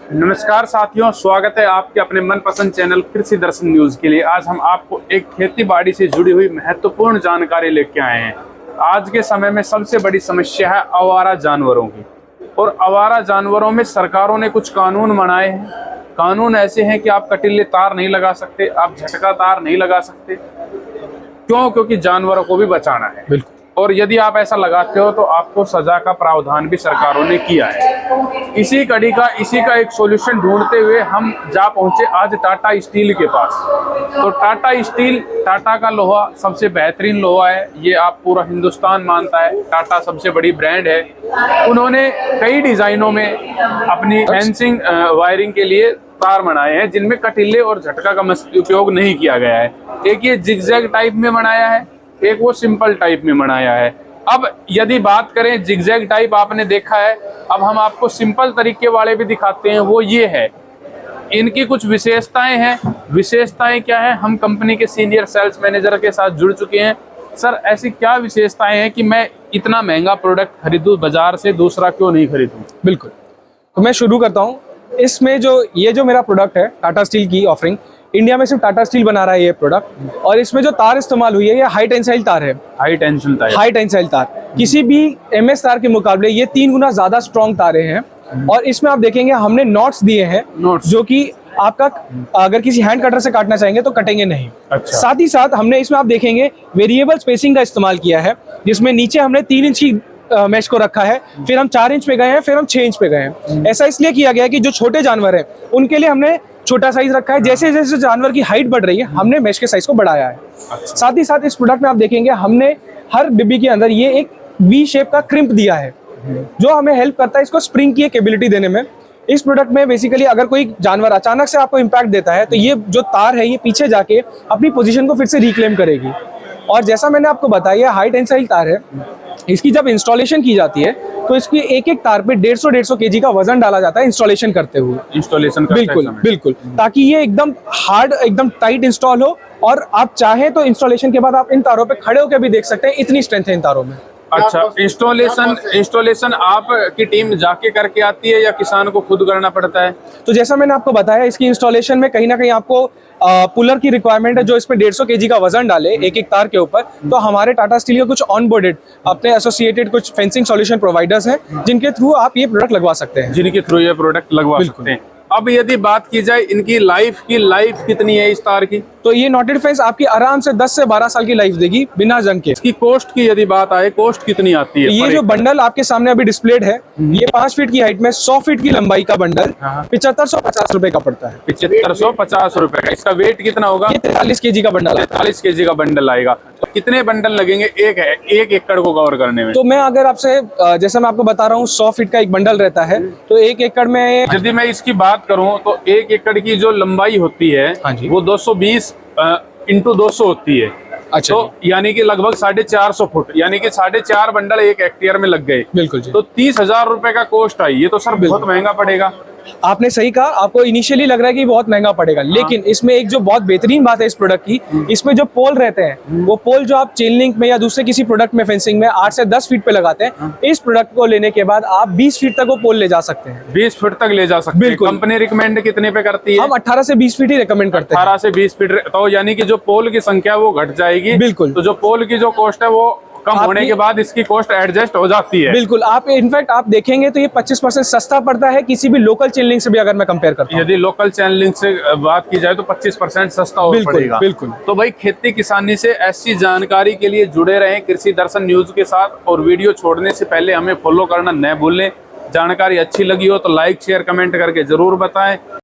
नमस्कार साथियों, स्वागत है आपके अपने मनपसंद चैनल कृषि दर्शन न्यूज के लिए। आज हम आपको एक खेती बाड़ी से जुड़ी हुई महत्वपूर्ण जानकारी लेके आए हैं। आज के समय में सबसे बड़ी समस्या है आवारा जानवरों की, और आवारा जानवरों में सरकारों ने कुछ कानून बनाए हैं। कानून ऐसे हैं कि आप कटीले तार नहीं लगा सकते, आप झटका तार नहीं लगा सकते। क्यों? क्योंकि जानवरों को भी बचाना है। बिल्कुल। और यदि आप ऐसा लगाते हो तो आपको सजा का प्रावधान भी सरकारों ने किया है। इसी का एक सॉल्यूशन ढूंढते हुए हम जा पहुंचे आज टाटा स्टील के पास। तो टाटा का लोहा सबसे बेहतरीन लोहा है, ये आप पूरा हिंदुस्तान मानता है। टाटा सबसे बड़ी ब्रांड है। उन्होंने कई डिजाइनों में अपनी फेंसिंग वायरिंग के लिए तार बनाए हैं जिनमें कटीले और झटका का उपयोग नहीं किया गया है। एक ये जिगजैग टाइप में बनाया है, एक वो सिंपल टाइप में बनाया है। अब यदि बात करें जिगजैग टाइप आपने देखा है, अब हम आपको सिंपल तरीके वाले भी दिखाते हैं। वो ये है, इनकी कुछ विशेषताएं हैं। विशेषताएं क्या है? हम कंपनी के सीनियर सेल्स मैनेजर के साथ जुड़ चुके हैं। सर, ऐसी क्या विशेषताएं हैं कि मैं इतना महंगा प्रोडक्ट खरीदूं बाजार से, दूसरा क्यों नहीं खरीदूं? बिल्कुल, तो मैं शुरू करता हूँ। इसमें जो मेरा प्रोडक्ट है टाटा स्टील की ऑफरिंग, इंडिया में सिर्फ टाटा स्टील बना रहा है ये प्रोडक्ट। और इसमें जो तार इस्तेमाल हुई है ये हाई टेंसाइल तार है। हाई टेंसाइल तार किसी भी एमएस तार के मुकाबले ये 3 गुना ज्यादा स्ट्रॉन्ग तारे हैं। और इसमें आप देखेंगे हमने नॉट्स दिए हैं, जो कि आपका अगर किसी हैंड कटर से काटना चाहेंगे तो कटेंगे नहीं। अच्छा। साथ ही साथ हमने इसमें आप देखेंगे वेरिएबल स्पेसिंग का इस्तेमाल किया है, जिसमें नीचे हमने 3 इंच की मैश को रखा है, फिर हम 4 इंच पे गए हैं, फिर हम 6 इंच पे गए हैं। ऐसा इसलिए किया गया है कि जो छोटे जानवर हैं उनके लिए हमने छोटा साइज रखा है। जैसे जैसे जानवर की हाइट बढ़ रही है हमने मैश के साइज को बढ़ाया है। साथ ही साथ इस प्रोडक्ट में आप देखेंगे हमने हर डिब्बी के अंदर ये एक वी शेप का क्रिम्प दिया है, जो हमें हेल्प करता है इसको स्प्रिंग की एक एबिलिटी देने में। इस प्रोडक्ट में बेसिकली अगर कोई जानवर अचानक से आपको इम्पैक्ट देता है तो ये जो तार है ये पीछे जाके अपनी पोजीशन को फिर से रिक्लेम करेगी। और जैसा मैंने आपको बताया हाई टेंसाइल तार है, इसकी जब इंस्टॉलेशन की जाती है तो इसकी एक एक तार पे 150 केजी का वजन डाला जाता है इंस्टॉलेशन करते हुए। बिल्कुल, ताकि ये एकदम हार्ड, एकदम टाइट इंस्टॉल हो। और आप चाहें तो इंस्टॉलेशन के बाद आप इन तारों पे खड़े होकर भी देख सकते हैं, इतनी स्ट्रेंथ है इन तारों में। अच्छा, इंस्टॉलेशन आप की टीम जाके करके आती है या किसान को खुद करना पड़ता है? तो जैसा मैंने आपको बताया, इसकी इंस्टॉलेशन में कहीं ना कहीं आपको पुलर की रिक्वायरमेंट है, जो इसमें 150 केजी का वजन डाले एक एक तार के ऊपर। तो हमारे टाटा स्टील के कुछ ऑनबोर्डेड अपने एसोसिएटेड कुछ फेंसिंग सॉल्यूशन प्रोवाइडर्स हैं, जिनके थ्रू आप ये प्रोडक्ट लगवा सकते हैं। अब यदि बात की जाए इनकी लाइफ कितनी है इस तार की? तो ये नॉटेड फेंस आपकी आराम से 10 से 12 साल की लाइफ देगी बिना जंग के। इसकी कॉस्ट की यदि बात आए, कॉस्ट कितनी आती है? ये जो बंडल आपके सामने अभी डिस्प्लेड है, ये 5 फीट की हाइट में 100 फीट की लंबाई का बंडल 7550 रुपए का पड़ता है। 7550 रुपए का। इसका वेट कितना होगा? 43 केजी का बंडल। 43 केजी का बंडल आएगा। तो कितने बंडल लगेंगे एक एकड़ को कवर करने में? तो मैं अगर आपसे जैसा मैं आपको बता रहा हूँ 100 फीट का एक बंडल रहता है, तो 1 एकड़ में यदि मैं इसकी बात करूं तो 1 एकड़ की जो लंबाई होती है वो 220 इंटू 200 होती है। अच्छा, तो यानी कि लगभग 450 फुट, यानी कि 4.5 बंडल 1 हेक्टेयर में लग गए। बिल्कुल जी। तो 30,000 रुपए का कॉस्ट आई। ये तो सर बहुत महंगा पड़ेगा। आपने सही कहा, आपको इनिशियली लग रहा है कि बहुत महंगा पड़ेगा, लेकिन इसमें एक जो बहुत बेहतरीन बात है इस प्रोडक्ट की, इसमें जो पोल रहते हैं वो पोल जो आप चेन लिंक में या दूसरे किसी प्रोडक्ट में फेंसिंग में 8 से 10 फीट पे लगाते हैं, इस प्रोडक्ट को लेने के बाद आप 20 फीट तक वो पोल ले जा सकते हैं। 20 फीट तक ले जा सकते हैं। बिल्कुल। कंपनी रिकमेंड कितने पे करती है? हम 18 से 20 फीट ही रिकमेंड करते हैं। 18 से 20 फीट। तो यानी कि जो पोल की संख्या वो घट जाएगी। बिल्कुल। तो जो पोल की जो कॉस्ट है वो कम होने के बाद इसकी कॉस्ट एडजस्ट हो जाती है। बिल्कुल। आप इनफैक्ट आप देखेंगे तो ये 25% सस्ता पड़ता है किसी भी लोकल चेन लिंक से भी अगर मैं कंपेयर करता हूं। यदि लोकल चैनल लिंक से बात की जाए तो 25% सस्ता और पड़ेगा। बिल्कुल। तो भाई, खेती किसानी से ऐसी जानकारी के लिए जुड़े रहें कृषि दर्शन न्यूज के साथ, और वीडियो छोड़ने से पहले हमें फॉलो करना न भूलें। जानकारी अच्छी लगी हो तो लाइक शेयर कमेंट करके जरूर बताएं।